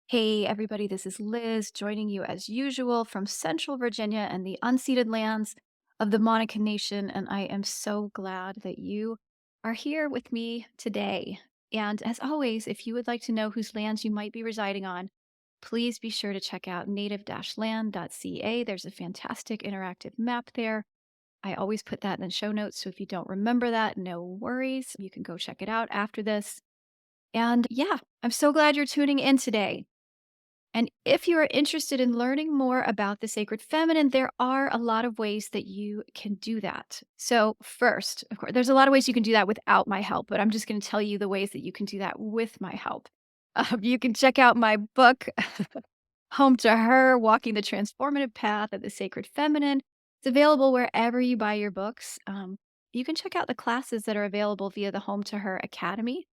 Hey, everybody, this is Liz joining you as usual from Central Virginia and the unceded lands of the Monica Nation. And I am so glad that you are here with me today. And as always, if you would like to know whose lands you might be residing on, please be sure to check out native-land.ca. There's a fantastic interactive map there. I always put that in the show notes. So if you don't remember that, no worries. You can go check it out after this. And yeah, I'm so glad you're tuning in today. And if you are interested in learning more about the sacred feminine, there are a lot of ways that you can do that. So, first, of course, there's a lot of ways you can do that without my help, but I'm just going to tell you the ways that you can do that with my help. You can check out my book, Home to Her Walking the Transformative Path of the Sacred Feminine. It's available wherever you buy your books. You can check out the classes that are available via the Home to Her Academy.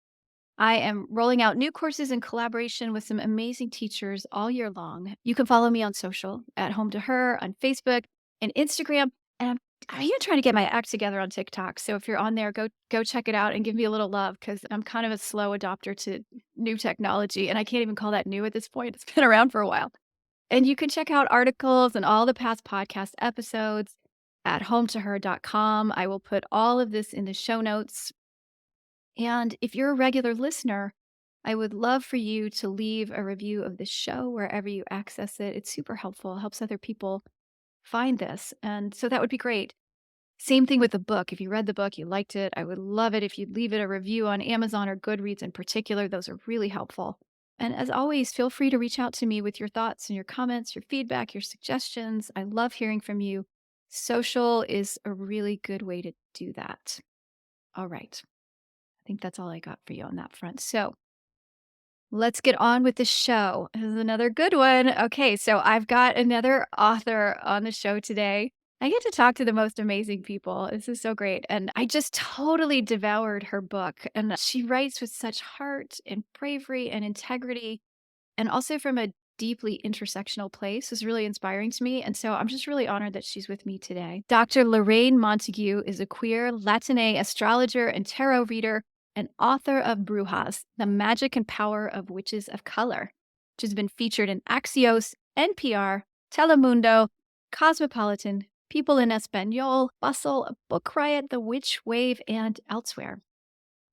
I am rolling out new courses in collaboration with some amazing teachers all year long. You can follow me on social at Home to Her on Facebook and Instagram. And I'm even trying to get my act together on TikTok. So if you're on there, go check it out and give me a little love because I'm kind of a slow adopter to new technology. And I can't even call that new at this point. It's been around for a while. And you can check out articles and all the past podcast episodes at hometoher.com. I will put all of this in the show notes. And if you're a regular listener, I would love for you to leave a review of the show wherever you access it. It's super helpful, helps other people find this. And so that would be great. Same thing with the book. If you read the book, you liked it, I would love it if you'd leave it a review on Amazon or Goodreads in particular. Those are really helpful. And as always, feel free to reach out to me with your thoughts and your comments, your feedback, your suggestions. I love hearing from you. Social is a really good way to do that. All right. I think that's all I got for you on that front. So let's get on with the show. This is another good one. Okay, so I've got another author on the show today. I get to talk to the most amazing people. This is so great. And I just totally devoured her book. And she writes with such heart and bravery and integrity, and also from a deeply intersectional place is really inspiring to me. And so I'm just really honored that she's with me today. Dr. Lorraine Monteagut is a queer Latine astrologer and tarot reader and author of Brujas, The Magic and Power of Witches of Color, which has been featured in Axios, NPR, Telemundo, Cosmopolitan, People in Espanol, Bustle, Book Riot, The Witch Wave, and elsewhere.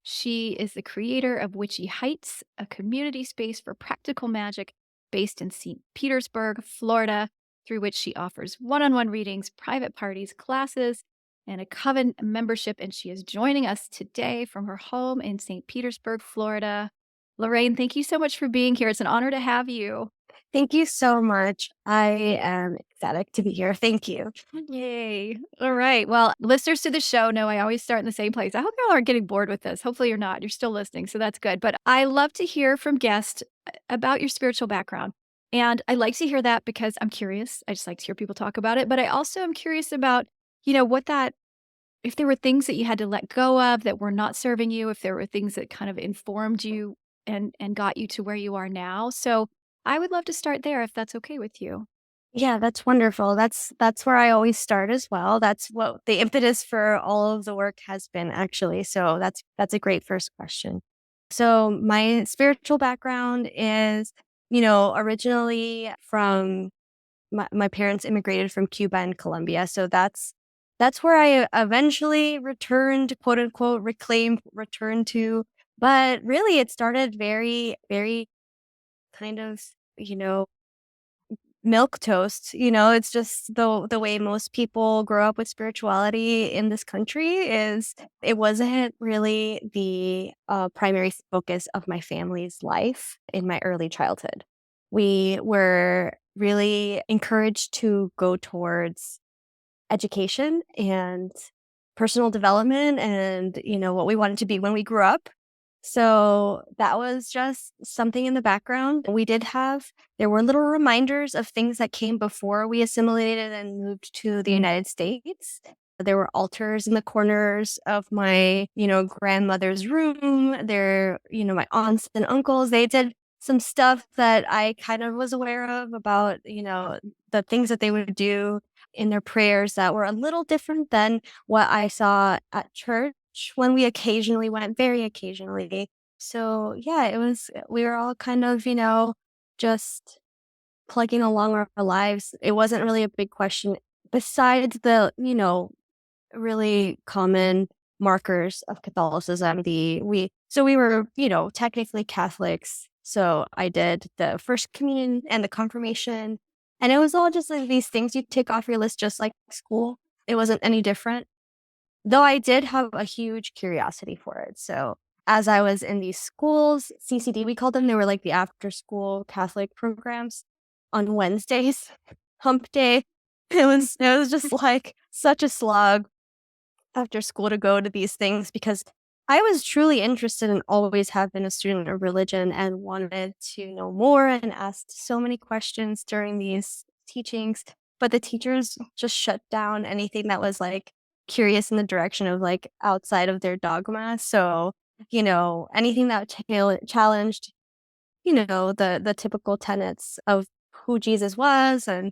She is the creator of Witchy Heights, a community space for practical magic based in St. Petersburg, Florida, through which she offers one-on-one readings, private parties, classes, and a coven membership. And she is joining us today from her home in St. Petersburg, Florida. Lorraine, thank you so much for being here. It's an honor to have you. Thank you so much. I am ecstatic to be here. Thank you. Yay. All right. Well, listeners to the show know I always start in the same place. I hope y'all aren't getting bored with this. Hopefully you're not. You're still listening. So that's good. But I love to hear from guests about your spiritual background. And I like to hear that because I'm curious. I just like to hear people talk about it. But I also am curious about, what that, if there were things that you had to let go of that were not serving you, if there were things that kind of informed you and got you to where you are now. So I would love to start there if that's okay with you. Yeah, that's wonderful. That's where I always start as well. That's what the impetus for all of the work has been actually. So that's a great first question. So my spiritual background is, originally from my parents immigrated from Cuba and Colombia. So that's where I eventually returned, quote unquote, returned to. But really it started very, very kind of, you know, milk toast. It's just the way most people grow up with spirituality in this country is it wasn't really the primary focus of my family's life in my early childhood. We were really encouraged to go towards education and personal development and what we wanted to be when we grew up. So that was just something in the background. There were little reminders of things that came before we assimilated and moved to the United States. There were altars in the corners of my, grandmother's room. My aunts and uncles, they did some stuff that I kind of was aware of about, the things that they would do in their prayers that were a little different than what I saw at church when we occasionally went, very occasionally. So yeah, we were all kind of, just plugging along our lives. It wasn't really a big question besides the, really common markers of Catholicism. We were, technically Catholics. So I did the first communion and the confirmation. And it was all just like these things you tick off your list just like school. It wasn't any different. Though I did have a huge curiosity for it. So as I was in these schools, CCD, we called them, they were like the after school Catholic programs on Wednesdays, hump day. It was just like such a slog after school to go to these things because I was truly interested and always have been a student of religion and wanted to know more and asked so many questions during these teachings. But the teachers just shut down anything that was like curious in the direction of like outside of their dogma. So, anything that challenged, the typical tenets of who Jesus was and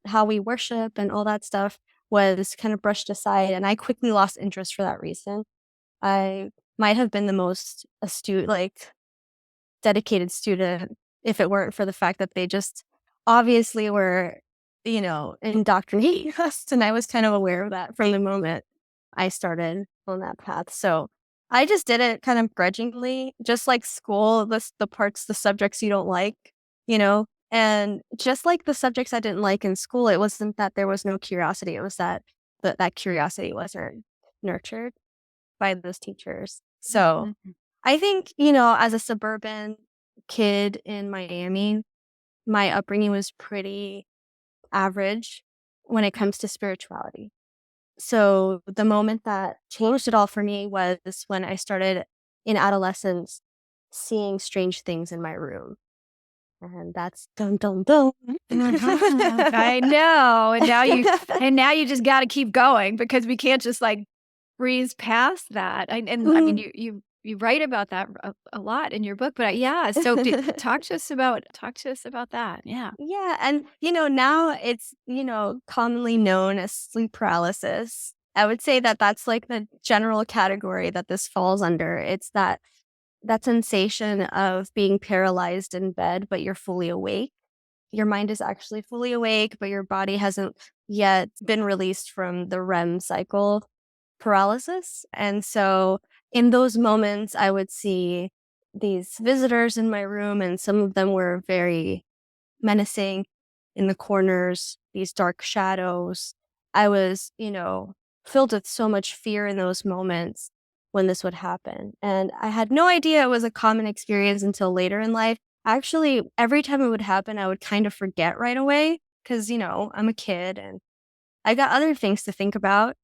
how we worship and all that stuff was kind of brushed aside, and I quickly lost interest for that reason. I might have been the most astute, like, dedicated student if it weren't for the fact that they just obviously were, indoctrinating us, and I was kind of aware of that from the moment I started on that path. So, I just did it kind of grudgingly, just like school, the subjects you don't like, you know? And just like the subjects I didn't like in school, it wasn't that there was no curiosity, it was that curiosity wasn't nurtured by those teachers. So, Mhm. I think, as a suburban kid in Miami, my upbringing was pretty average when it comes to spirituality. So the moment that changed it all for me was when I started in adolescence seeing strange things in my room. And that's dum dum dum. I know, and now you just gotta keep going because we can't just, like, breeze past that, and I mean, Mhm. you write about that a lot in your book, but, yeah, so talk to us about that, yeah. Yeah, and now it's, commonly known as sleep paralysis. I would say that that's like the general category that this falls under. It's that sensation of being paralyzed in bed, but you're fully awake. Your mind is actually fully awake, but your body hasn't yet been released from the REM cycle paralysis. And so in those moments, I would see these visitors in my room, and some of them were very menacing in the corners, these dark shadows. I was, filled with so much fear in those moments when this would happen. And I had no idea it was a common experience until later in life. Actually, every time it would happen, I would kind of forget right away because, I'm a kid and I got other things to think about,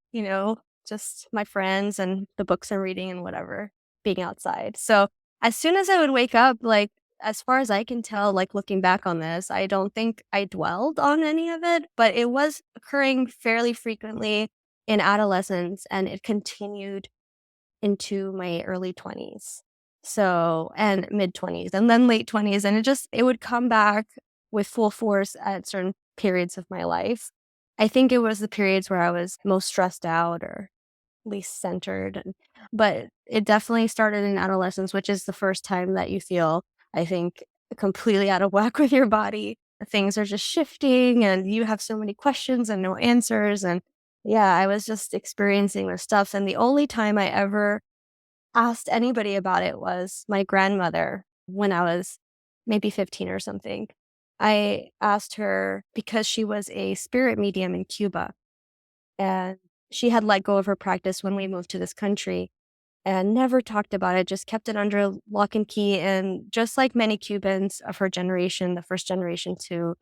just my friends and the books I'm reading and whatever, being outside. So as soon as I would wake up, like, as far as I can tell, like looking back on this, I don't think I dwelled on any of it, but it was occurring fairly frequently in adolescence and it continued into my early 20s. So, and mid 20s and then late 20s. And it would come back with full force at certain periods of my life. I think it was the periods where I was most stressed out or least centered. But it definitely started in adolescence, which is the first time that you feel, I think, completely out of whack with your body. Things are just shifting and you have so many questions and no answers. And yeah, I was just experiencing this stuff. And the only time I ever asked anybody about it was my grandmother when I was maybe 15 or something. I asked her because she was a spirit medium in Cuba and she had let go of her practice when we moved to this country and never talked about it, just kept it under lock and key. And just like many Cubans of her generation, the first generation to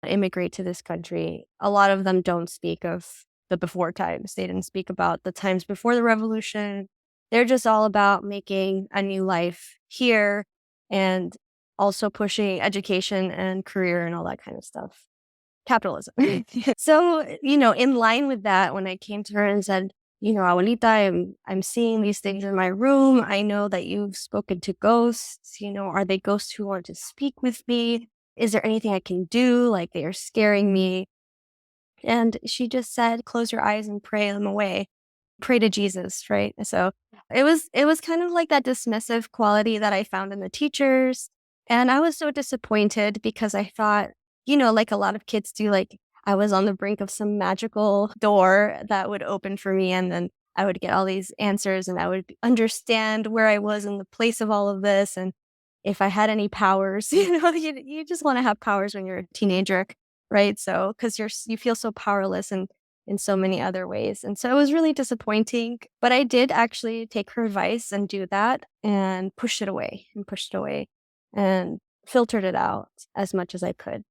immigrate to this country, a lot of them don't speak of the before times. They didn't speak about the times before the revolution. They're just all about making a new life here and also pushing education and career and all that kind of stuff. Capitalism. So, in line with that, when I came to her and said, Abuelita, I'm seeing these things in my room. I know that you've spoken to ghosts. Are they ghosts who want to speak with me? Is there anything I can do? Like they are scaring me. And she just said, close your eyes and pray them away. Pray to Jesus, right? So it was kind of like that dismissive quality that I found in the teachers. And I was so disappointed because I thought, like a lot of kids do, like I was on the brink of some magical door that would open for me. And then I would get all these answers and I would understand where I was in the place of all of this. And if I had any powers, you just want to have powers when you're a teenager, right? So, because you feel so powerless and in so many other ways. And so it was really disappointing. But I did actually take her advice and do that and pushed it away and filtered it out as much as I could.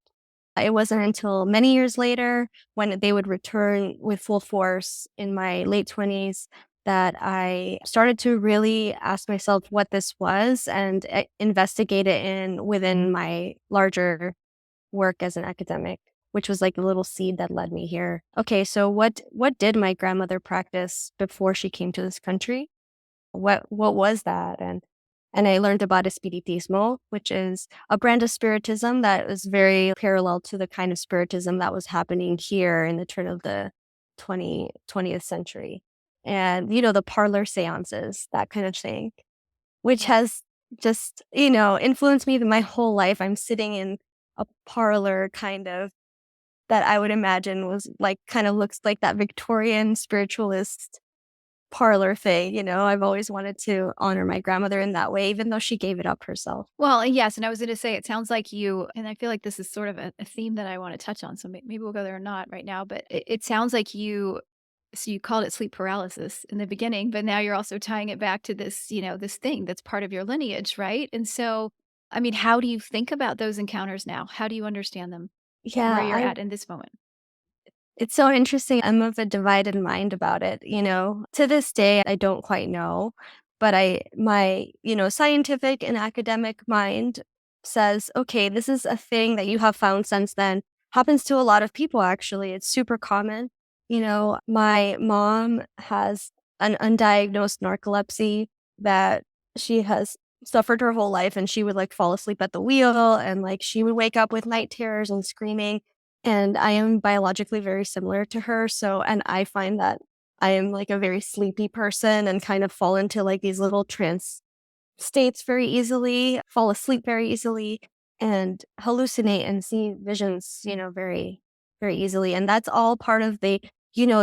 It wasn't until many years later when they would return with full force in my late 20s that I started to really ask myself what this was and investigate it in within my larger work as an academic, which was like the little seed that led me here. Okay, so what did my grandmother practice before she came to this country? What was that? And I learned about Espiritismo, which is a brand of spiritism that is very parallel to the kind of spiritism that was happening here in the turn of the 20th century. And, the parlor seances, that kind of thing, which Yeah. has just, influenced me my whole life. I'm sitting in a parlor kind of that I would imagine was like kind of looks like that Victorian spiritualist parlor thing, I've always wanted to honor my grandmother in that way, even though she gave it up herself. Well, yes, and I was gonna say, it sounds like you and I feel like this is sort of a theme that I wanna touch on, so maybe we'll go there or not right now, but it sounds like you called it sleep paralysis in the beginning, but now you're also tying it back to this, this thing that's part of your lineage, right? And so, I mean, how do you think about those encounters now? How do you understand them where Yeah, you're I at in this moment? it's so interesting. I'm of a divided mind about it. To this day, I don't quite know, but my scientific and academic mind says, okay, this is a thing that you have found since then. Happens to a lot of people, actually. It's super common. My mom has an undiagnosed narcolepsy that she has suffered her whole life, and she would like fall asleep at the wheel, and like she would wake up with night terrors and screaming, and I am biologically very similar to her, so and I find that I am, like, a very sleepy person and kind of fall into, like, these little trance states very easily, fall asleep very easily, and hallucinate and see visions, very, very easily. And that's all part of the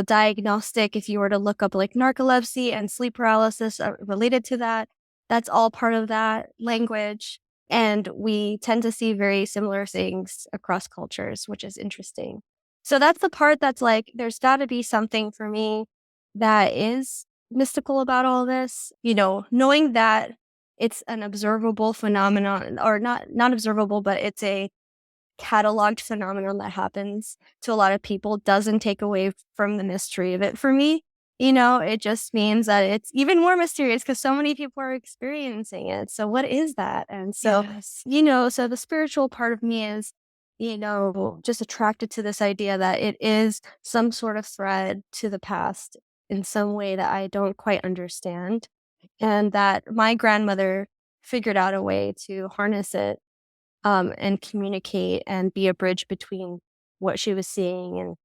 diagnostic. If you were to look up like narcolepsy and sleep paralysis related to that, that's all part of that language. And we tend to see very similar things across cultures, which is interesting. So that's the part that's like, there's got to be something for me that is mystical about all this, knowing that it's an observable phenomenon, or not observable, but it's a cataloged phenomenon that happens to a lot of people, doesn't take away from the mystery of it for me. It just means that it's even more mysterious because so many people are experiencing it. So what is that? And so, Yes. so the spiritual part of me is, just attracted to this idea that it is some sort of thread to the past in some way that I don't quite understand, and that my grandmother figured out a way to harness it, and communicate and be a bridge between what she was seeing and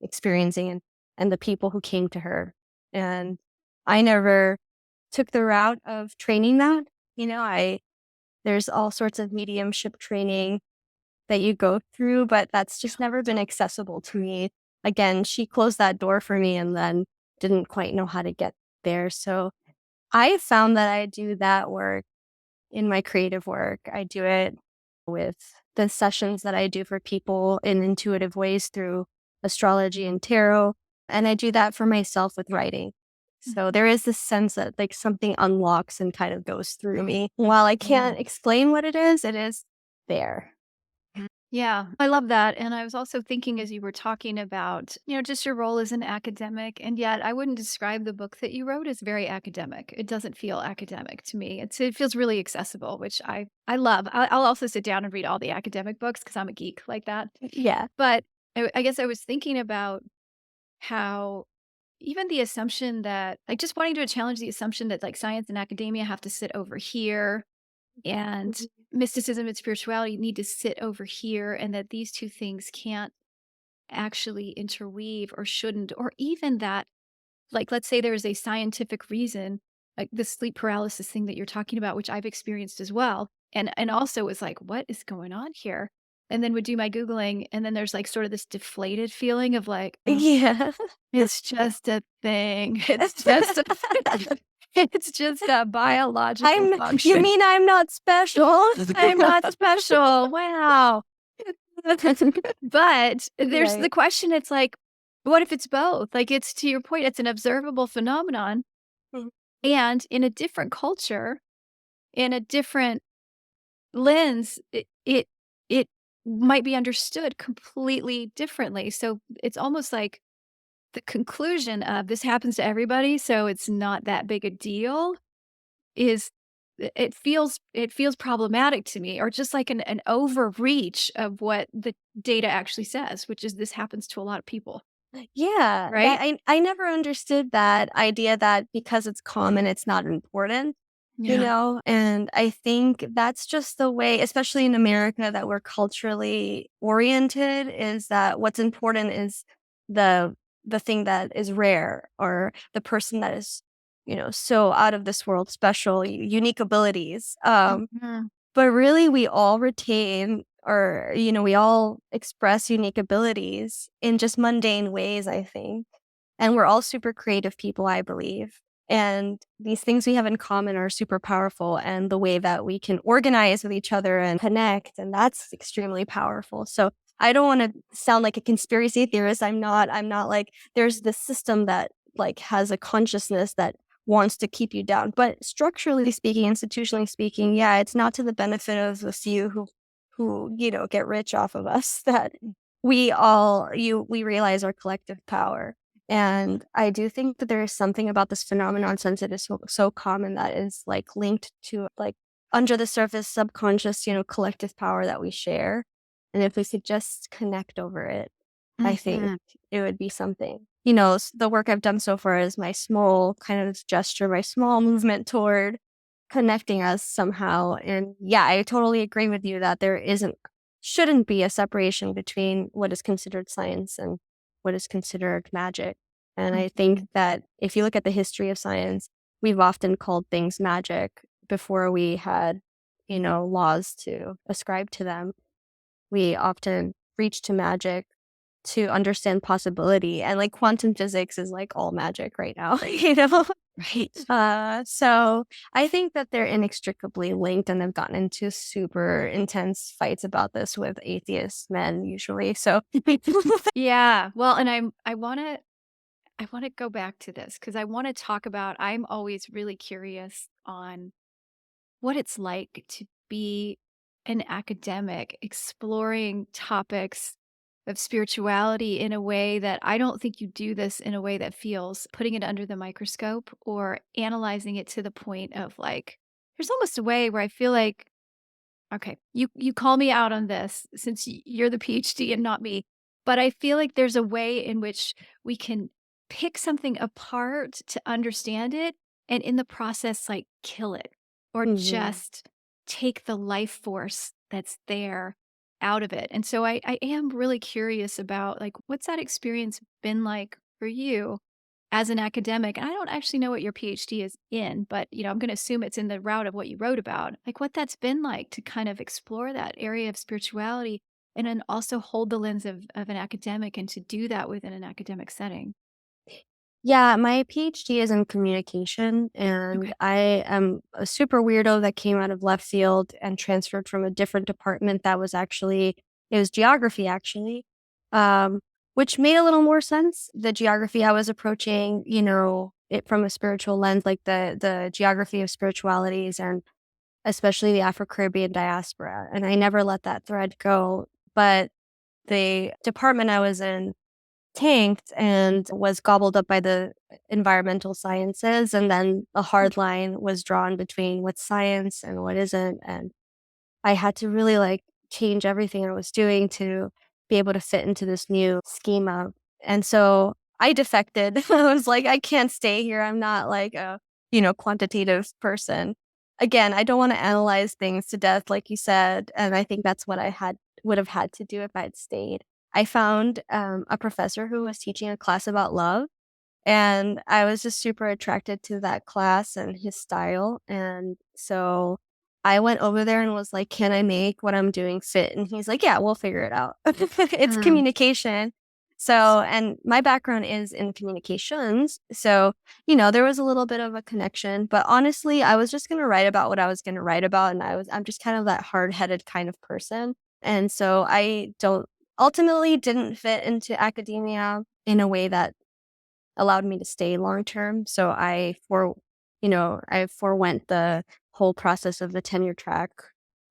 experiencing, and the people who came to her. And I never took the route of training that. I There's all sorts of mediumship training that you go through, but that's just never been accessible to me. Again, she closed that door for me and then didn't quite know how to get there. So I found that I do that work in my creative work. I do it with the sessions that I do for people in intuitive ways through astrology and tarot. And I do that for myself with writing. So there is this sense that like something unlocks and kind of goes through me. While I can't explain what it is there. Yeah, I love that. And I was also thinking as you were talking about, just your role as an academic, and yet I wouldn't describe the book that you wrote as very academic. It doesn't feel academic to me. It feels really accessible, which I love. I'll also sit down and read all the academic books because I'm a geek like that. Yeah. But I guess I was thinking about how even the assumption that, like, just wanting to challenge the assumption that like science and academia have to sit over here and Mhm. mysticism and spirituality need to sit over here, and that these two things can't actually interweave or shouldn't, or even that, like, let's say there is a scientific reason, like the sleep paralysis thing that you're talking about, which I've experienced as well. and also was like, "What is going on here?" And then would do my Googling, and then there's, like, sort of this deflated feeling of like, "Oh, Yeah. it's just a thing. It's just a it's just a biological You function. mean I'm not special? I'm not special. Wow." But there's the Right. question, it's like, what if it's both? Like, it's to your point, it's an observable phenomenon, Mhm. and in a different culture, in a different lens, it might be understood completely differently. So it's almost like the conclusion of this happens to everybody, so it's not that big a deal is it feels problematic to me, or just like an overreach of what the data actually says, which is this happens to a lot of people, Yeah, that right? I never understood that idea that because it's common, it's not important, you Yeah. know? And I think that's just the way, especially in America, that we're culturally oriented, is that what's important is the the thing that is rare or the person that is, so out of this world, special, unique abilities. Mhm. But really, we all retain or, we all express unique abilities in just mundane ways, I think. And we're all super creative people, I believe. And these things we have in common are super powerful, and the way that we can organize with each other and connect, and that's extremely powerful. So I don't want to sound like a conspiracy theorist. I'm not like there's this system that like has a consciousness that wants to keep you down. But structurally speaking, institutionally speaking, yeah, it's not to the benefit of the few who, get rich off of us that we realize our collective power. And I do think that there is something about this phenomenon, since it is so common, that is like linked to like under the surface, subconscious, collective power that we share. And if we could just connect over it, I think Mhm. it would be something. The work I've done so far is my small kind of gesture, my small movement toward connecting us somehow. And yeah, I totally agree with you that shouldn't be a separation between what is considered science and what is considered magic. And I think Mhm. that if you look at the history of science, we've often called things magic before we had, laws to ascribe to them. We often reach to magic to understand possibility, and like quantum physics is like all magic right now, Right. So I think that they're inextricably linked, and I've gotten into super intense fights about this with atheist men usually. So Yeah. Well, and I wanna go back to this because I wanna talk about I'm always really curious on what it's like to be an academic exploring topics of spirituality in a way that I don't think you do this in a way that feels putting it under the microscope or analyzing it to the point of like, there's almost a way where I feel like, okay, you call me out on this since you're the PhD and not me, but I feel like there's a way in which we can pick something apart to understand it, and in the process, like, kill it or Mhm. just take the life force that's there out of it. And so I am really curious about, like, what's that experience been like for you as an academic? And I don't actually know what your PhD is in, but, I'm gonna assume it's in the route of what you wrote about. Like, what that's been like to kind of explore that area of spirituality and then also hold the lens of an academic and to do that within an academic setting. Yeah, my PhD is in communication, and Okay. I am a super weirdo that came out of left field and transferred from a different department that was actually it was geography actually, um, which made a little more sense. The geography I was approaching, it from a spiritual lens, like the geography of spiritualities and especially the Afro-Caribbean diaspora, and I never let that thread go. But the department I was in tanked and was gobbled up by the environmental sciences, and then a hard line was drawn between what's science and what isn't, and I had to really, like, change everything I was doing to be able to fit into this new schema, and so I defected. I was like, "I can't stay here, I'm not, like, a, quantitative person." Again, I don't wanna analyze things to death like you said, and I think that's what I had would have had to do if I'd stayed. I found, a professor who was teaching a class about love, and I was just super attracted to that class and his style, and so I went over there and was like, "Can I make what I'm doing fit?" And he's like, "Yeah, we'll figure it out." It's Mm. communication. So, and my background is in communications. So, there was a little bit of a connection, but honestly, I was just going to write about what I was going to write about. And I'm just kind of that hard headed kind of person. And so I don't ultimately didn't fit into academia in a way that allowed me to stay long term. So I forewent the whole process of the tenure track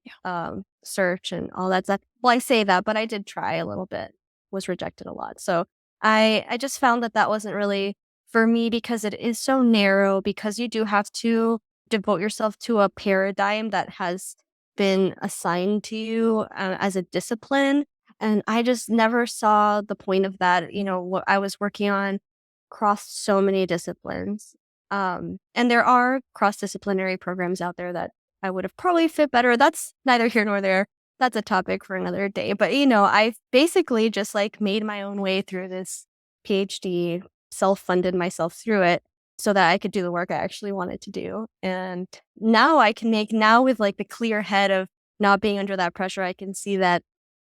Yeah. search and all that stuff. Well, I say that, but I did try a little bit, was rejected a lot. So I just found that that wasn't really for me because it is so narrow, because you do have to devote yourself to a paradigm that has been assigned to you as a discipline. And I just never saw the point of that. What I was working on crossed so many disciplines. And there are cross disciplinary programs out there that I would have probably fit better. That's neither here nor there. That's a topic for another day. But, I've basically just like made my own way through this PhD, self funded myself through it so that I could do the work I actually wanted to do. And now now with like the clear head of not being under that pressure, I can see that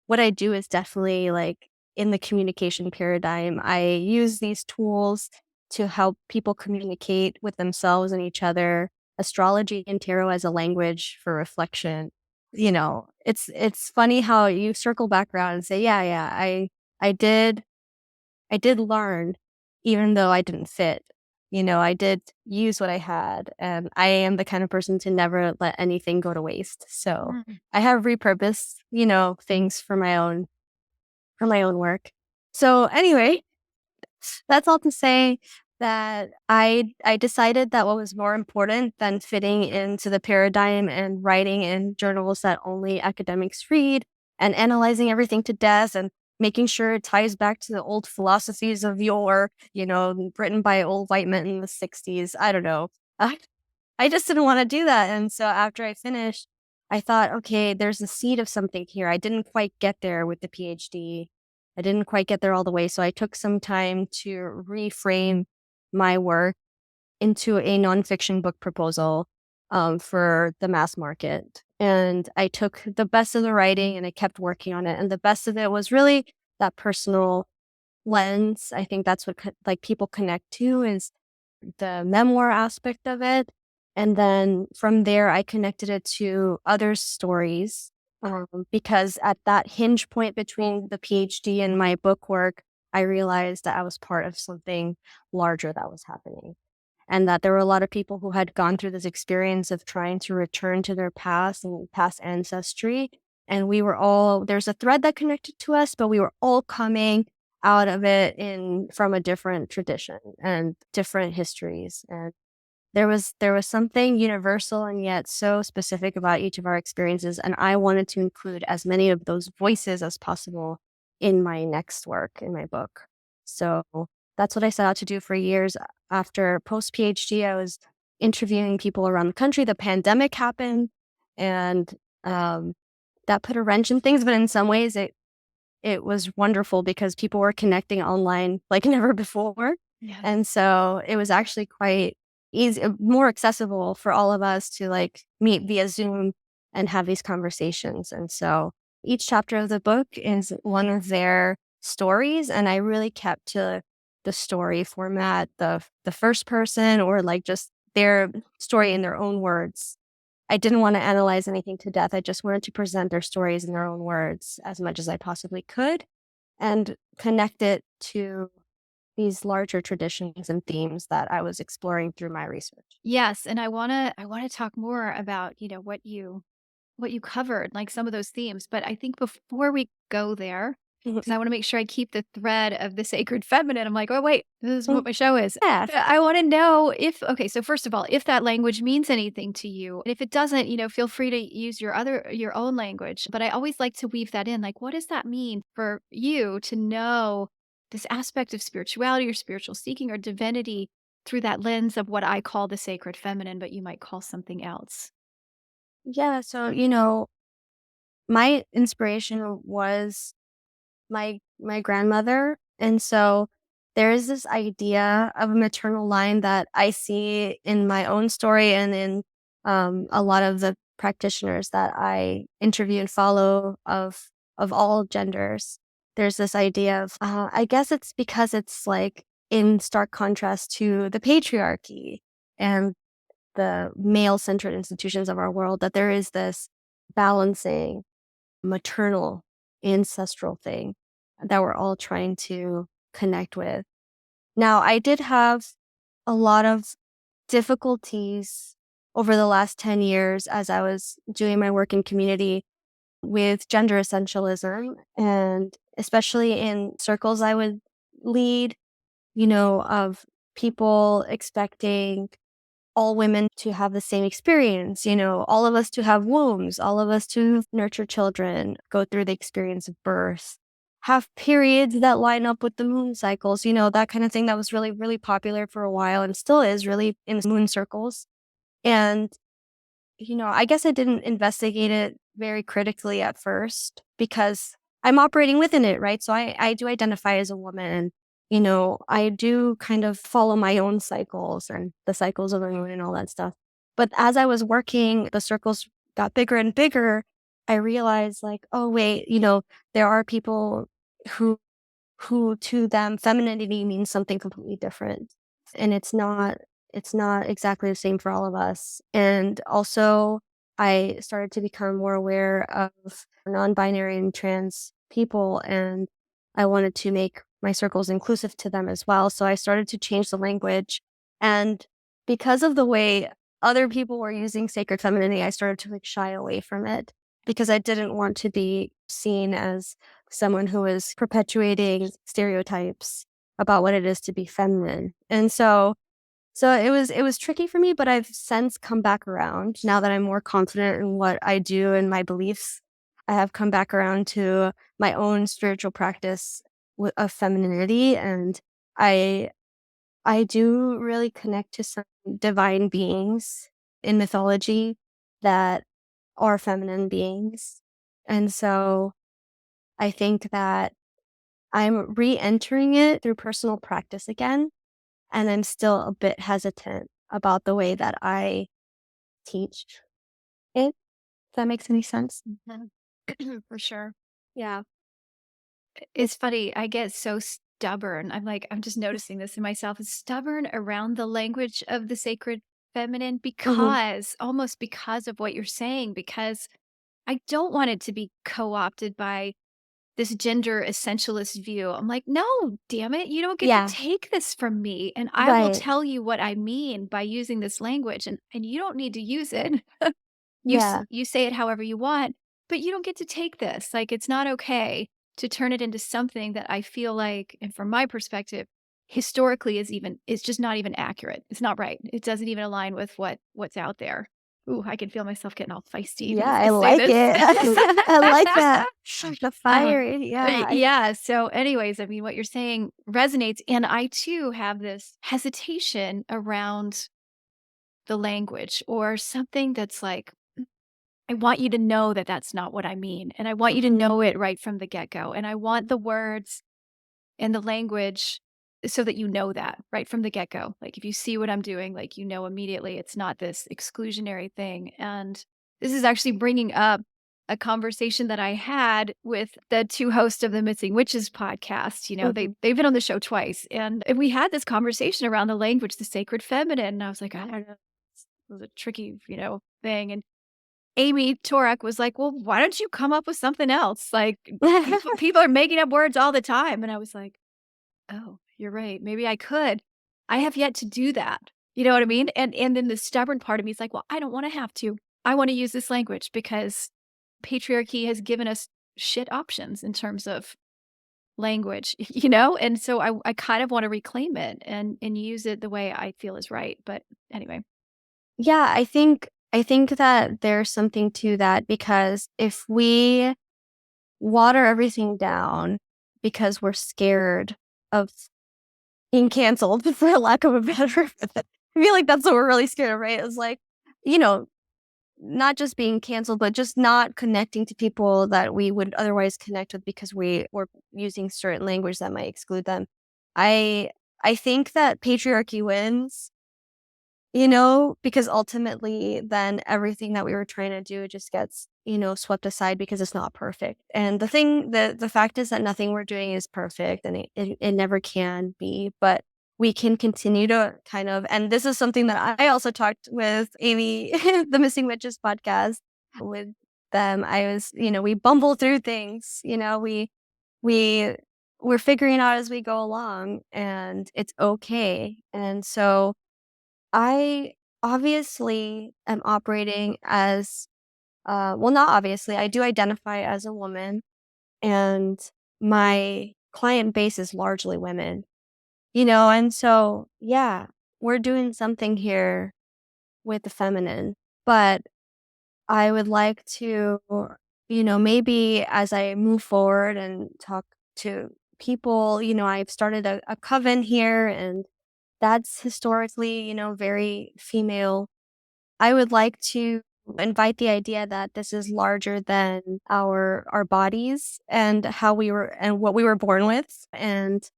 what I do is definitely like in the communication paradigm. I use these tools to help people communicate with themselves and each other. Astrology and tarot as a language for reflection. It's funny how you circle back around and say, yeah, yeah, I did learn, even though I didn't fit. I did use what I had, and I am the kind of person to never let anything go to waste. So Mm. I have repurposed, things for my own work. So anyway, that's all to say that I decided that what was more important than fitting into the paradigm and writing in journals that only academics read and analyzing everything to death and making sure it ties back to the old philosophies of yore, written by old white men in the 60s. I don't know. I just didn't want to do that. And so after I finished, I thought, okay, there's a seed of something here. I didn't quite get there with the PhD. I didn't quite get there all the way. So I took some time to reframe my work into a nonfiction book proposal for the mass market. And I took the best of the writing and I kept working on it. And the best of it was really that personal lens. I think that's what like people connect to is the memoir aspect of it. And then from there, I connected it to other stories because at that hinge point between the PhD and my book work, I realized that I was part of something larger that was happening. And that there were a lot of people who had gone through this experience of trying to return to their past and past ancestry. And there's a thread that connected to us, but we were all coming out of it from a different tradition and different histories. And there was something universal and yet so specific about each of our experiences, and I wanted to include as many of those voices as possible in my next work, in my book. So that's what I set out to do for years. After post PhD, I was interviewing people around the country. The pandemic happened, and that put a wrench in things, but in some ways it was wonderful because people were connecting online like never before. Yes. And so it was actually quite easy, more accessible for all of us to like meet via Zoom and have these conversations. And so each chapter of the book is one of their stories. And I really kept to the story format, the first person or like just their story in their own words. I didn't want to analyze anything to death. I just wanted to present their stories in their own words as much as I possibly could and connect it to these larger traditions and themes that I was exploring through my research. Yes, and I wanna talk more about, what you covered, like some of those themes. But I think before we go there, because I wanna make sure I keep the thread of the sacred feminine, I'm like, "Oh, wait, this is what my show is." Yeah. I wanna know if okay, so first of all, if that language means anything to you. And if it doesn't, feel free to use your own language. But I always like to weave that in. Like, what does that mean for you to know this aspect of spirituality or spiritual seeking or divinity through that lens of what I call the sacred feminine, but you might call something else? Yeah. So, my inspiration was my grandmother. And so there is this idea of a maternal line that I see in my own story and in a lot of the practitioners that I interview and follow of all genders, there's this idea of, I guess it's because it's like in stark contrast to the patriarchy and the male-centered institutions of our world, that there is this balancing maternal ancestral thing that we're all trying to connect with. Now, I did have a lot of difficulties over the last 10 years as I was doing my work in community with gender essentialism, and especially in circles I would lead, of people expecting all women to have the same experience, all of us to have wombs, all of us to nurture children, go through the experience of birth, have periods that line up with the moon cycles, that kind of thing that was really, really popular for a while and still is really in moon circles. And I guess I didn't investigate it very critically at first because I'm operating within it, right? So I do identify as a woman. And, I do kind of follow my own cycles and the cycles of the moon and all that stuff. But as I was working, the circles got bigger and bigger. I realized, like, oh, wait, there are people who to them femininity means something completely different, and it's not exactly the same for all of us. And also, I started to become more aware of non-binary and trans people, and I wanted to make my circles inclusive to them as well, so I started to change the language. And because of the way other people were using sacred femininity, I started to, like, shy away from it because I didn't want to be seen as someone who is perpetuating stereotypes about what it is to be feminine. And so it was tricky for me, but I've since come back around. Now that I'm more confident in what I do and my beliefs, I have come back around to my own spiritual practice of femininity, and I I do really connect to some divine beings in mythology that are feminine beings. And so I think that I'm re-entering it through personal practice again, and I'm still a bit hesitant about the way that I teach it. If that makes any sense? Mhm. For sure. Yeah. It's funny, I get so stubborn. I'm just noticing this in myself, is stubborn around the language of the sacred feminine Mhm. because almost because of what you're saying, because I don't want it to be co-opted by this gender essentialist view. I'm like, "No, damn it, you don't get to Yeah. take this from me, and I will Right. tell you what I mean by using this language, and you don't need to use it. Yeah. You say it however you want, but you don't get to take this. Like, it's not okay to turn it into something that I feel like, and from my perspective, historically is just not even accurate. It's not right. It doesn't even align with what's out there. Ooh, I can feel myself getting all feisty Yeah, even as I I say like this. it. I like that. The Uh, fire, yeah, yeah. So, anyways, I mean, what you're saying resonates. And I too have this hesitation around the language or something that's like, I want you to know that that's not what I mean. And I want you to Mhm. know it right from the get go. And I want the words and the language so that you know that right from the get go. Like if you see what I'm doing, like you know immediately it's not this exclusionary thing. And this is actually bringing up a conversation that I had with the two hosts of the Missing Witches podcast. Mhm. They've been on the show twice, and we had this conversation around the language, the sacred feminine. And I was like, I don't know, it was a tricky, thing. And Amy Torak was like, "Well, why don't you come up with something else? Like people are making up words all the time." And I was like, "Oh, you're right. Maybe I could. I have yet to do that." You know what I mean? And then the stubborn part of me is like, "Well, I don't wanna have to. I wanna use this language because patriarchy has given us shit options in terms of language," you know? And so I kind of wanna reclaim it and use it the way I feel is right. But anyway. Yeah, I think that there's something to that because if we water everything down because we're scared of being canceled, for lack of a better I feel like that's what we're really scared of, right? It's like, you know, not just being canceled, but just not connecting to people that we would otherwise connect with because we were using certain language that might exclude them. I I think that patriarchy wins because ultimately then everything that we were trying to do just gets, swept aside because it's not perfect. And the fact is that nothing we're doing is perfect, and it never can be, but we can continue to kind of, and this is something that I also talked with Amy, the Missing Witches podcast with them. We bumble through things, we we're figuring out as we go along, and it's okay. And so I obviously am operating as, well, not obviously, I do identify as a woman, and my client base is largely women, and so, yeah, we're doing something here with the feminine, but I would like to, maybe as I move forward and talk to people, I've started a coven here, and that's historically, very female. I would like to invite the idea that this is larger than our bodies and how we were and what we were born with, and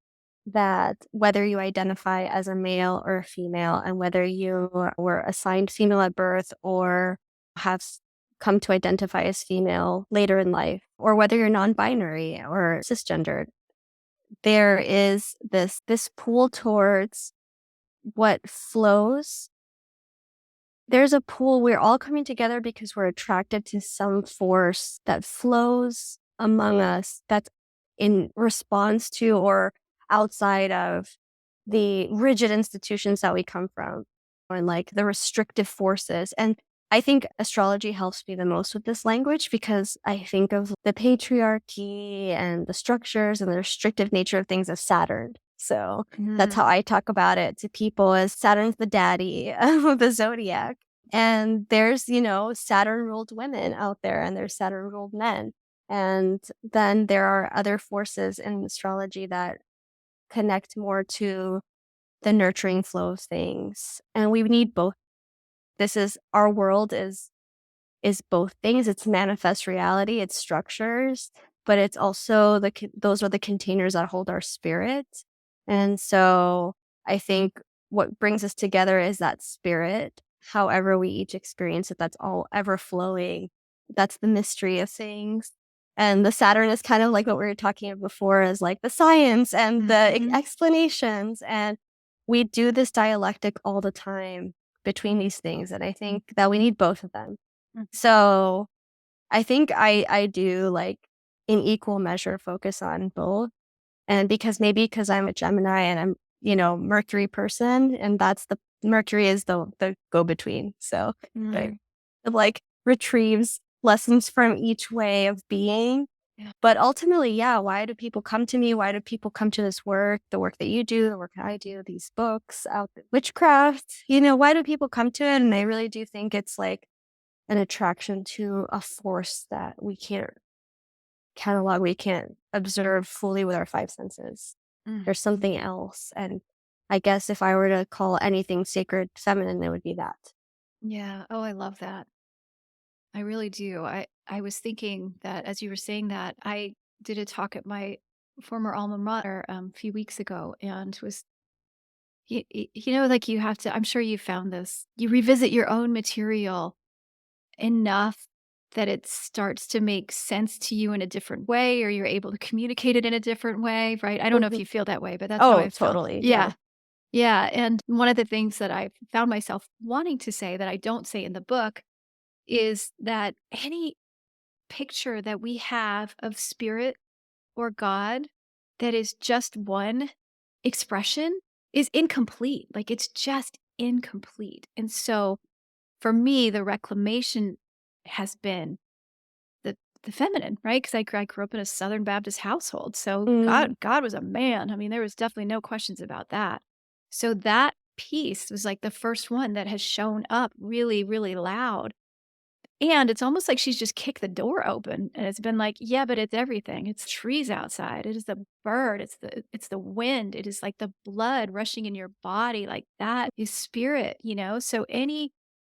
that whether you identify as a male or a female, and whether you were assigned female at birth or have come to identify as female later in life, or whether you're non-binary or cisgendered, there is this pull towards what flows. There's a pool. We're all coming together because we're attracted to some force that flows among us, that's in response to or outside of the rigid institutions that we come from, and like the restrictive forces. And I think astrology helps me the most with this language because I think of the patriarchy and the structures and the restrictive nature of things as Saturn. So that's how Mm. I talk about it to people, as Saturn's the daddy of the zodiac. And there's, Saturn ruled women out there, and there's Saturn ruled men. And then there are other forces in astrology that connect more to the nurturing flow of things. And we need both. This is our world is both things. It's manifest reality, it's structures, but it's also those are the containers that hold our spirit. And so I think what brings us together is that spirit. However, we each experience it, that's all ever flowing. That's the mystery of things. And the Saturn is kind of like what we were talking about before, is like the science and the Mhm. explanations. And we do this dialectic all the time between these things. And I think that we need both of them. Mhm. So, I think I do, like, in equal measure focus on both, and because I'm a Gemini and I'm, Mercury person, and that's the Mercury is the go-between, so, right, Mm. it, like, retrieves lessons from each way of being, Yeah. but ultimately, yeah, why do people come to me? Why do people come to this work, the work that you do, the work that I do, these books, out witchcraft, why do people come to it? And I really do think it's, like, an attraction to a force that we can't catalog, we can't observe fully with our five senses. Mm. There's something else. And I guess if I were to call anything sacred feminine, it would be that. Yeah. Oh, I love that. I really do. I was thinking that as you were saying that, I did a talk at my former alma mater a few weeks ago, and was like you have to. I'm sure you found this. You revisit your own material enough that it starts to make sense to you in a different way, or you're able to communicate it in a different way, right? I don't know if Mhm. you feel that way, but that's how Oh, I felt. totally. Yeah. Yeah. Yeah. And one of the things that I found myself wanting to say that I don't say in the book is that any picture that we have of spirit or God that is just one expression is incomplete. Like it's just incomplete. And so for me, the reclamation has been the feminine, right? Because I grew up in a Southern Baptist household. So Mm, God was a man. I mean, there was definitely no questions about that. So that piece was like the first one that has shown up really, really loud, and it's almost like she's just kicked the door open, and it's been like, "Yeah, but it's everything. It's trees outside. It is the bird. It's the wind. It is like the blood rushing in your body. Like that is spirit, you know? So any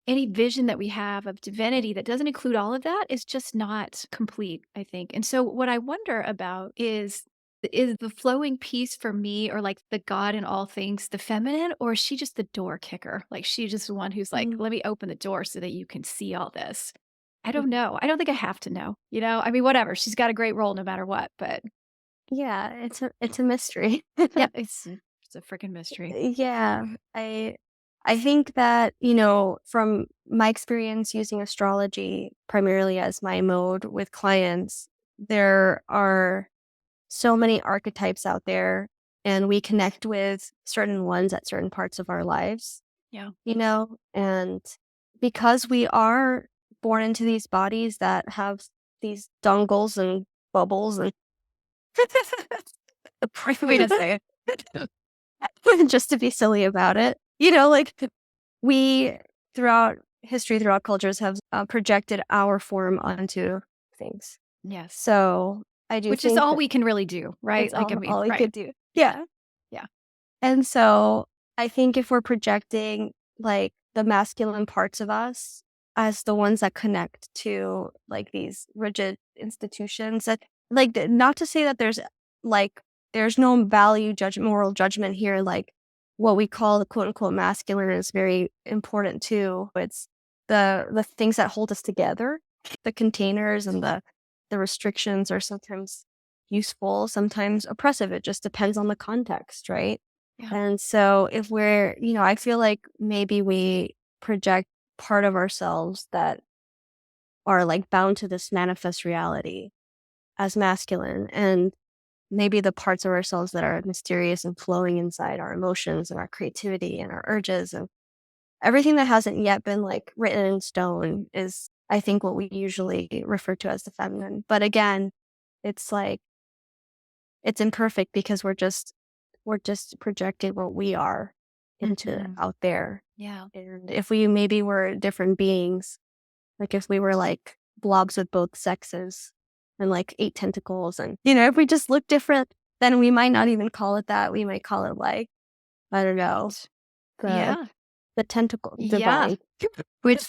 vision that we have of divinity that doesn't include all of that is just not complete, I think. And so what I wonder about is Is the flowing piece for me, or like the God in all things, the feminine, or is she just the door kicker? Like she just the one who's like, Mhm, let me open the door so that you can see all this. I don't mhm. know. I don't think I have to know. I mean, whatever. She's got a great role no matter what. But Yeah, it's a mystery. yeah, it's a freaking mystery. Yeah, I think that, from my experience using astrology primarily as my mode with clients, there are so many archetypes out there, and we connect with certain ones at certain parts of our lives, Yeah. and because we are born into these bodies that have these dongles and bubbles and The perfect way to say it. just to be silly about it, like we throughout history, throughout cultures have projected our form onto things. Yes. So I do Which is think all that we can really do, right? it's Like, I mean, all we right. could do. Yeah. Yeah. Yeah. And so I think if we're projecting like the masculine parts of us as the ones that connect to like these rigid institutions that not to say that like there's no value judgment moral judgment here, like what we call the quote unquote masculine is very important too. It's the things that hold us together, the containers and the restrictions are sometimes useful, sometimes oppressive. It just depends on the context, right? Yeah. And so if I feel like maybe we project part of ourselves that are like bound to this manifest reality as masculine, and maybe the parts of ourselves that are mysterious and flowing inside our emotions and our creativity and our urges and everything that hasn't yet been like written in stone is, I think, what we usually refer to as the feminine. But again, it's like it's imperfect because we're just projecting what we are into Mhm. out there. Yeah. And if we maybe were different beings, like if we were like blobs with both sexes and like 8 tentacles and if we just look different, then we might not even call it that. We might call it like, I don't know, Right. the Yeah. the tentacle Yeah. divine. Which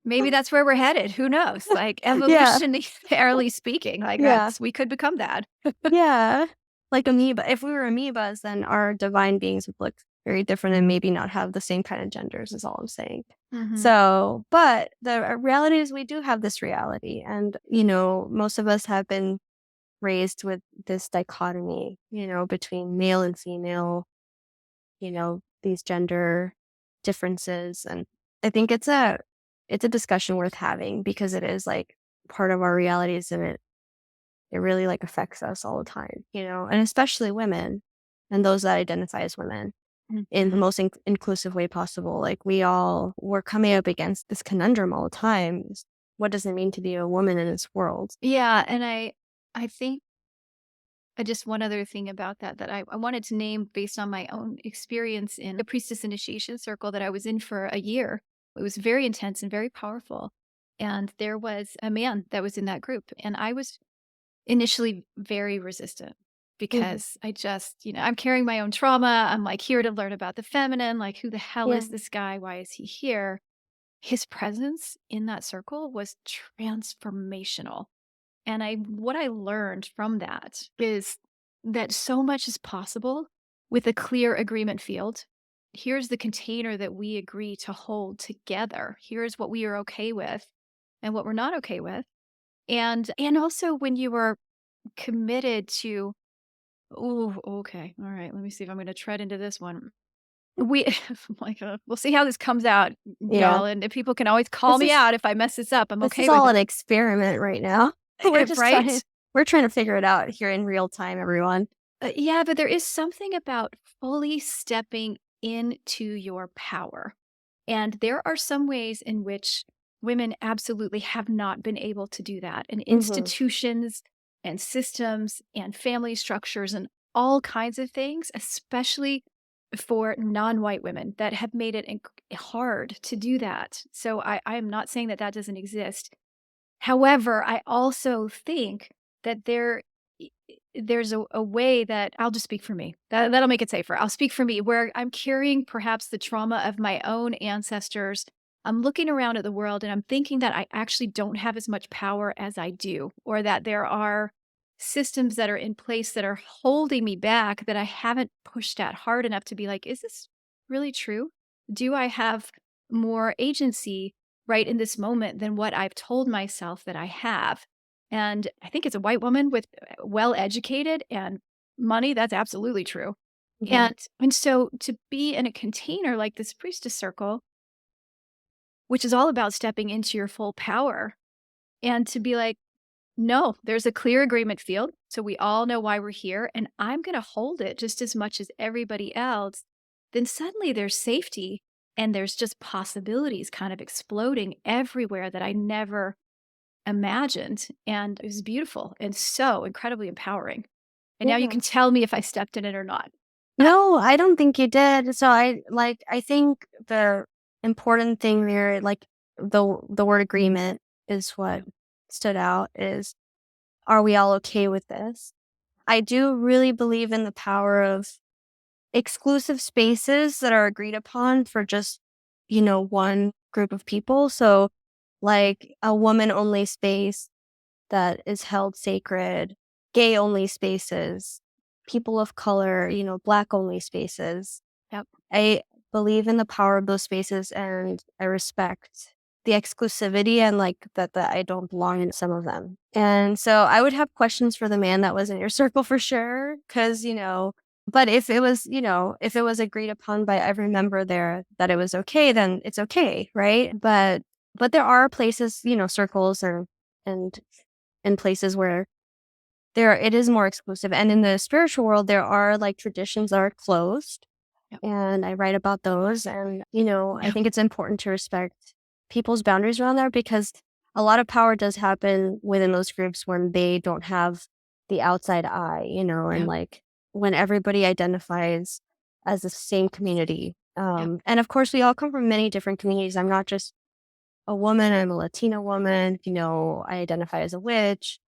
maybe that's where we're headed. Who knows? Like Yeah. evolutionarily speaking, like Yeah. we could become that. Yeah. Like amoeba. If we were amoebas, then our divine beings would look very different and maybe not have the same kind of genders, is all I'm saying. Mhm. So, but the reality is we do have this reality. And, most of us have been raised with this dichotomy, between male and female, these gender differences. And I think it's a discussion worth having because it is like part of our realities and it really, like, affects us all the time, and especially women and those that identify as women in the Mhm. most inclusive way possible. Like, we're coming up against this conundrum all the time. What does it mean to be a woman in this world? Yeah, and I think just one other thing about that I wanted to name based on my own experience in the priestess initiation circle that I was in for a year. It was very intense and very powerful. And there was a man that was in that group, and I was initially very resistant Mhm. because I just, I'm carrying my own trauma. I'm like here to learn about the feminine. Like, who the hell Yeah. is this guy? Why is he here? His presence in that circle was transformational. And what I learned from that is that so much is possible with a clear agreement field. Here's the container that we agree to hold together. Here's what we are okay with and what we're not okay with. And also when you are committed to, oh, okay. All right. Let me see if I'm going to tread into this one. We like we'll see how this comes out, Yeah. y'all. And if people can always call This me is out if I mess this up. I'm this is okay with all an it. experiment right now. We're just trying Right? we're trying to figure it out here in real time, everyone. Yeah, but there is something about fully stepping into your power. And there are some ways in which women absolutely have not been able to do that. And Mhm. institutions and systems and family structures and all kinds of things, especially for non white women, that have made it hard to do that. So I am not saying that that doesn't exist. However, I also think that there's a way that I'll just speak for me. That'll make it safer. I'll speak for me where I'm carrying perhaps the trauma of my own ancestors. I'm looking around at the world and I'm thinking that I actually don't have as much power as I do, or that there are systems that are in place that are holding me back that I haven't pushed at hard enough to be like, is this really true? Do I have more agency right in this moment than what I've told myself that I have? And I think as a white woman with well educated and money, that's absolutely true. Yeah. And so to be in a container like this priestess circle, which is all about stepping into your full power, and to be like, no, there's a clear agreement field. So we all know why we're here, and I'm going to hold it just as much as everybody else. Then suddenly there's safety and there's just possibilities kind of exploding everywhere that I never imagined. And it was beautiful and so incredibly empowering. And now you Yeah. can tell me if I stepped in it or not. No, I don't think you did. So I think the important thing there, like the word agreement is what stood out is, are we all okay with this? I do really believe in the power of exclusive spaces that are agreed upon for just, one group of people. So like a woman only space that is held sacred, gay only spaces, people of color, black only spaces. Yep. I believe in the power of those spaces, and I respect the exclusivity and like that I don't belong in some of them. And so I would have questions for the man that was in your circle for sure. Cause, but if it was agreed upon by every member there that it was okay, then it's okay, right? But there are places, circles and in places where it is more exclusive. And in the spiritual world, there are like traditions that are closed, Yep. and I write about those. And, I Yep. think it's important to respect people's boundaries around there, because a lot of power does happen within those groups when they don't have the outside eye, and Yep. like when everybody identifies as the same community. Yep. And of course, we all come from many different communities. I'm not just a woman, I'm a Latina woman, I identify as a witch.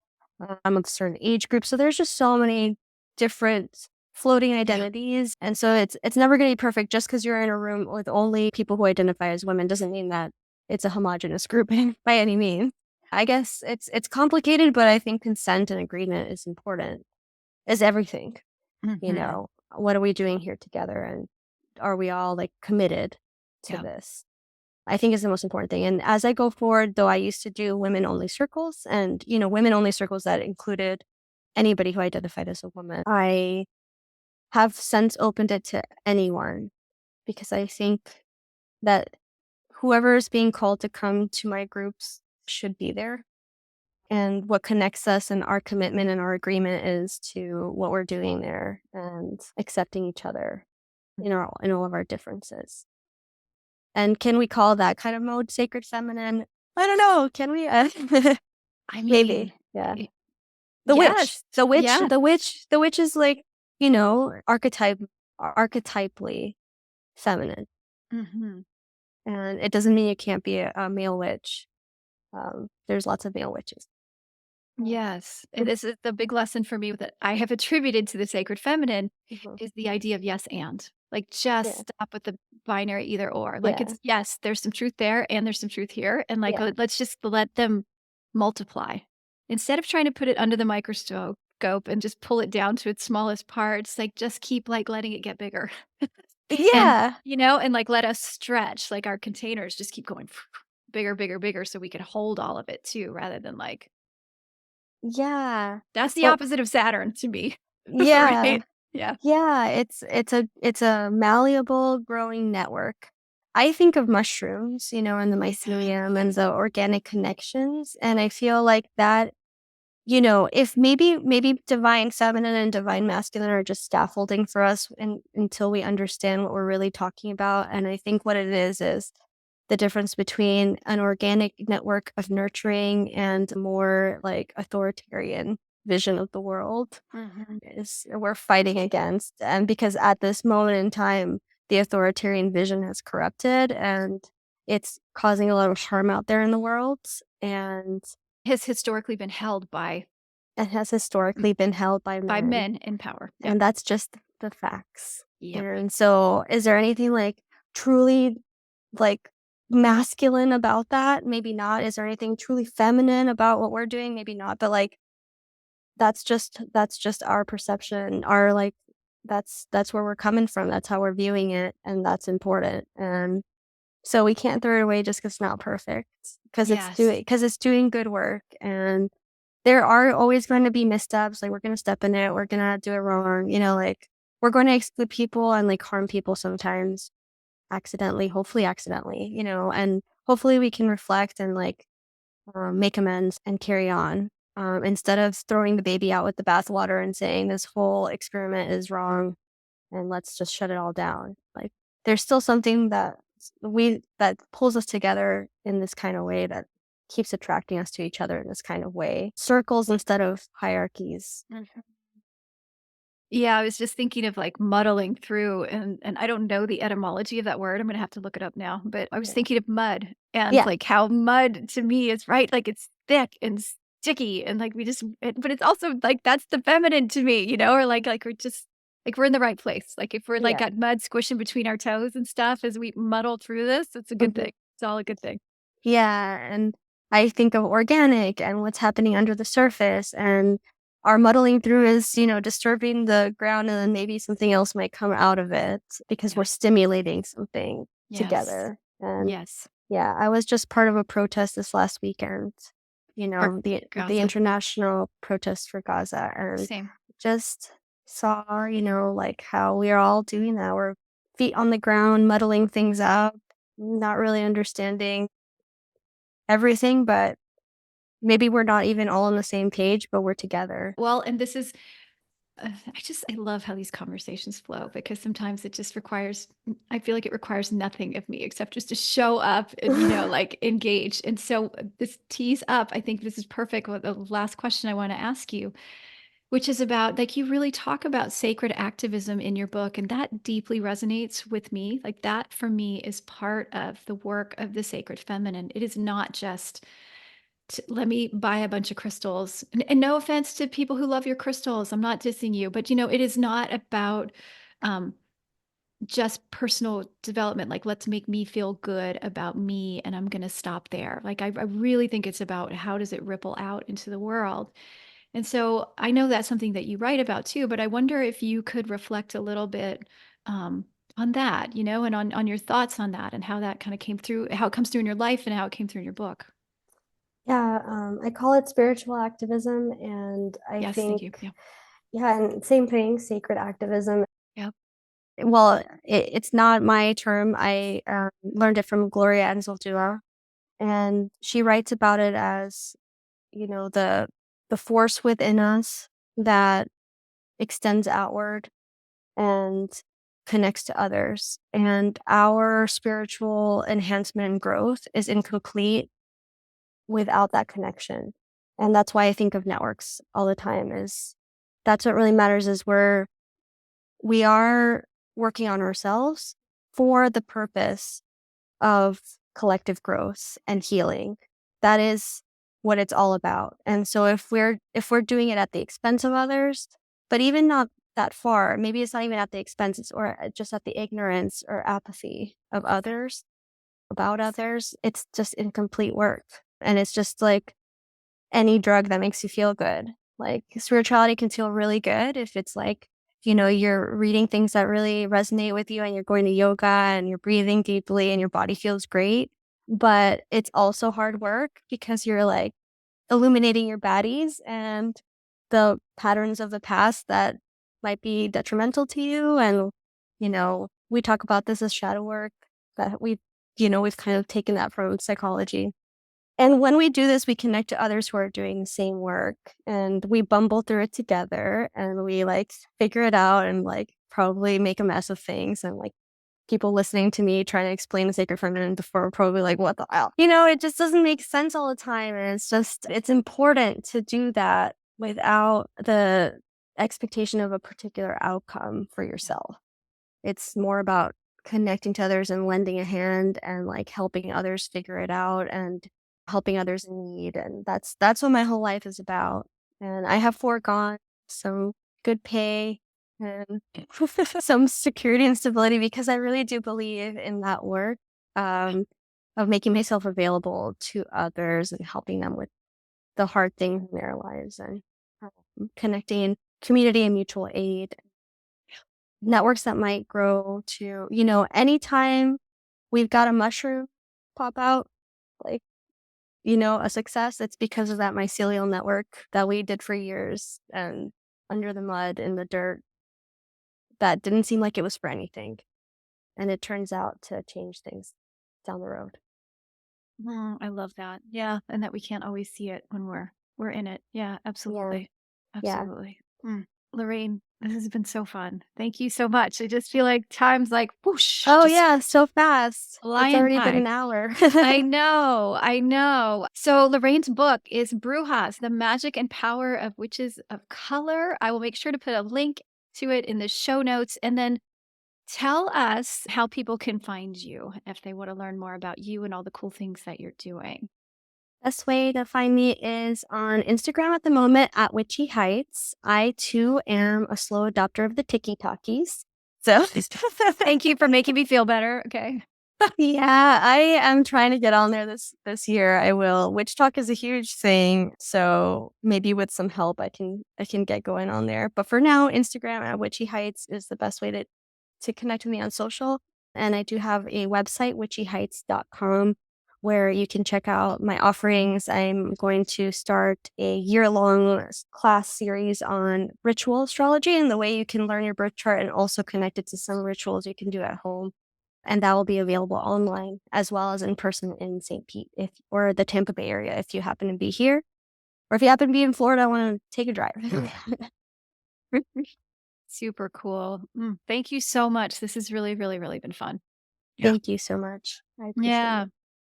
I'm of a certain age group. So there's just so many different floating Yeah. identities. And so it's never gonna be perfect. Just because you're in a room with only people who identify as women doesn't mean that it's a homogenous group by any means. I guess it's complicated, but I think consent and agreement is important, is everything. You Hmm. know, what are we doing here together? And are we all like committed to Yep. this? I think is the most important thing. And as I go forward, though, I used to do women only circles, and, women only circles that included anybody who identified as a woman. I have since opened it to anyone, because I think that whoever is being called to come to my groups should be there. And what connects us and our commitment and our agreement is to what we're doing there and accepting each other in all of our differences. And can we call that kind of mode sacred feminine? I don't know. Can we? I mean, Maybe. Yeah. The witch. yes. Yeah. The witch is like, archetypally feminine. Hmm. And it doesn't mean you can't be a male witch. There's lots of male witches. Yes, and this is the big lesson for me that I have attributed to the sacred feminine Mhm. is the idea of yes and. Like, just Yeah. stop with the binary either or. Like, Yeah. it's yes, there's some truth there and there's some truth here, and, like, Yeah. let's just let them multiply. Instead of trying to put it under the microscope and just pull it down to its smallest parts, like, just keep, like, letting it get bigger. And, Yeah. and, like, let us stretch, like, our containers just keep going bigger, bigger, bigger so we can hold all of it too rather than, like Yeah. that's the But opposite of Saturn to me, yeah. right? Yeah. Yeah, it's a malleable growing network. I think of mushrooms, and the Yeah. mycelium and the organic connections, and I feel like that, if maybe divine feminine and divine masculine are just scaffolding for us until we understand what we're really talking about. And I think what it is the difference between an organic network of nurturing and a more like authoritarian vision of the world Mhm. is we're fighting against. And because at this moment in time, the authoritarian vision has corrupted, and it's causing a lot of harm out there in the world, and Has historically been held it has historically been held by by men. men in power. Yep. And that's just the facts. Yep. And so is there anything like truly like masculine about that? Maybe not. Is there anything truly feminine about what we're doing? Maybe not. But like that's just our perception, our, like that's where we're coming from, that's how we're viewing it, and that's important, and so we can't throw it away just 'cause it's not perfect, Yes. because it's doing good work, and there are always going to be missteps, like, we're gonna step in it, we're gonna do it wrong, like, we're gonna exclude people and, like, harm people sometimes accidentally, hopefully accidentally, and hopefully we can reflect and, like, make amends and carry on, instead of throwing the baby out with the bathwater and saying this whole experiment is wrong and let's just shut it all down. Like, there's still something that pulls us together in this kind of way that keeps attracting us to each other in this kind of way. Circles instead of hierarchies. Mhm. Yeah, I was just thinking of, like, muddling through, and I don't know the etymology of that word, I'm gonna have to look it up now, but I was Yeah. thinking of mud and, Yeah. like, how mud to me is right, like, it's thick and sticky and, like, we just but it's also, like, that's the feminine to me, or, like, we're just like, we're in the right place, like, if we're, like, Yeah. got mud squishing between our toes and stuff as we muddle through this, it's a good Mhm. thing. It's all a good thing. Yeah, and I think of organic and what's happening under the surface, and our muddling through is, disturbing the ground, and then maybe something else might come out of it because we're Yeah. stimulating something Yes. together. And Yes. yeah, I was just part of a protest this last weekend, For the Gaza. international protest for Gaza, and Same. just saw, like how we're all doing that. We're feet on the ground, muddling things up, not really understanding everything, but maybe we're not even all on the same page, but we're together. Well, and this is I love how these conversations flow because sometimes it just requires I feel like it requires nothing of me except just to show up and, like, engage. And so this tees up, I think this is perfect with the last question I want to ask you, which is about like you really talk about sacred activism in your book, and that deeply resonates with me. Like that for me is part of the work of the sacred feminine. It is not just let me buy a bunch of crystals. And no offense to people who love your crystals. I'm not dissing you, but it is not about um, just personal development. Like, let's make me feel good about me, and I'm going to stop there. Like, I really think it's about how does it ripple out into the world. And so I know that's something that you write about too, but I wonder if you could reflect a little bit um, on that, and on your thoughts on that and how that kind of came through, how it comes through in your life and how it came through in your book. Yeah, I call it spiritual activism, and I Yes, thank think, you. Yeah. yeah, and same thing, sacred activism. Yep. Well, it's not my term. I learned it from Gloria Anzaldúa, and she writes about it as the force within us that extends outward and connects to others. And our spiritual enhancement and growth is incomplete without that connection. And that's why I think of networks all the time is that's what really matters is we are working on ourselves for the purpose of collective growth and healing. That is what it's all about. And so if we're doing it at the expense of others, but even not that far, maybe it's not even at the expenses or just at the ignorance or apathy of others, about others, it's just incomplete work. And it's just like any drug that makes you feel good. Like spirituality can feel really good if it's like, you're reading things that really resonate with you and you're going to yoga and you're breathing deeply and your body feels great. But it's also hard work because you're like illuminating your baddies and the patterns of the past that might be detrimental to you. And, we talk about this as shadow work that we've kind of taken that from psychology. And when we do this, we connect to others who are doing the same work and we bumble through it together and we like figure it out and like probably make a mess of things. And like people listening to me trying to explain the sacred feminine before are probably like, what the hell? It just doesn't make sense all the time. And it's important to do that without the expectation of a particular outcome for Yeah. yourself. It's more about connecting to others and lending a hand and, like, helping others figure it out and helping others in need, and that's what my whole life is about, and I have foregone some good pay and some security and stability because I really do believe in that work, um, of making myself available to others and helping them with the hard things in their lives and connecting community and mutual aid, networks that might grow to, anytime we've got a mushroom pop out, like, a success, it's because of that mycelial network that we did for years and under the mud in the dirt that didn't seem like it was for anything. And it turns out to change things down the road. I love that. Yeah, and that we can't always see it when we're in it. Yeah, Yeah. absolutely. Yeah. Absolutely. Lorraine, this has been so fun. Thank you so much. I just feel like time's like whoosh, Oh, just yeah, so fast. It's flying already been by. an hour. I know, I know. So Lorraine's book is Brujas, The Magic and Power of Witches of Color. I will make sure to put a link to it in the show notes. And then tell us how people can find you if they want to learn more about you and all the cool things that you're doing. Best way to find me is on Instagram at the moment at Witchy Heights. I too am a slow adopter of the Tiki Talkies. So Thank you for making me feel better. Okay. yeah, I am trying to get on there this year. I will. Witch talk is a huge thing, so maybe with some help I can get going on there. But for now, Instagram at Witchy Heights is the best way to connect with me on social. And I do have a website, witchyheights.com, where you can check out my offerings. I'm going to start a year-long class series on ritual astrology and the way you can learn your birth chart and also connect it to some rituals you can do at home. And that will be available online as well as in person in St. Pete if or the Tampa Bay area if you happen to be here. Or if you happen to be in Florida, I want to take a drive. Super cool. Thank you so much. This has really, really, really been fun. Yeah. Thank you so much. I appreciate Yeah. it.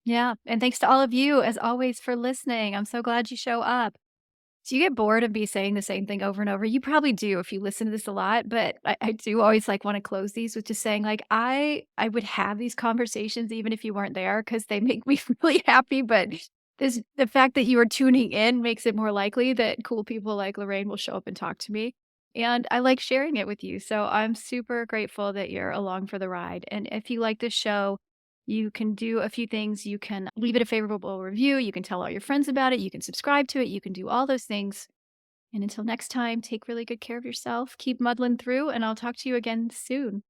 Yeah. And thanks to all of you, as always, for listening. I'm so glad you show up. Do you get bored of me saying the same thing over and over? You probably do if you listen to this a lot, but I do always like want to close these with just saying like I would have these conversations even if you weren't there because they make me really happy. But this the fact that you are tuning in makes it more likely that cool people like Lorraine will show up and talk to me. And I like sharing it with you. So I'm super grateful that you're along for the ride. And if you like this show, you can do a few things. You can leave it a favorable review. You can tell all your friends about it. You can subscribe to it. You can do all those things. And until next time, take really good care of yourself. Keep muddling through, and I'll talk to you again soon.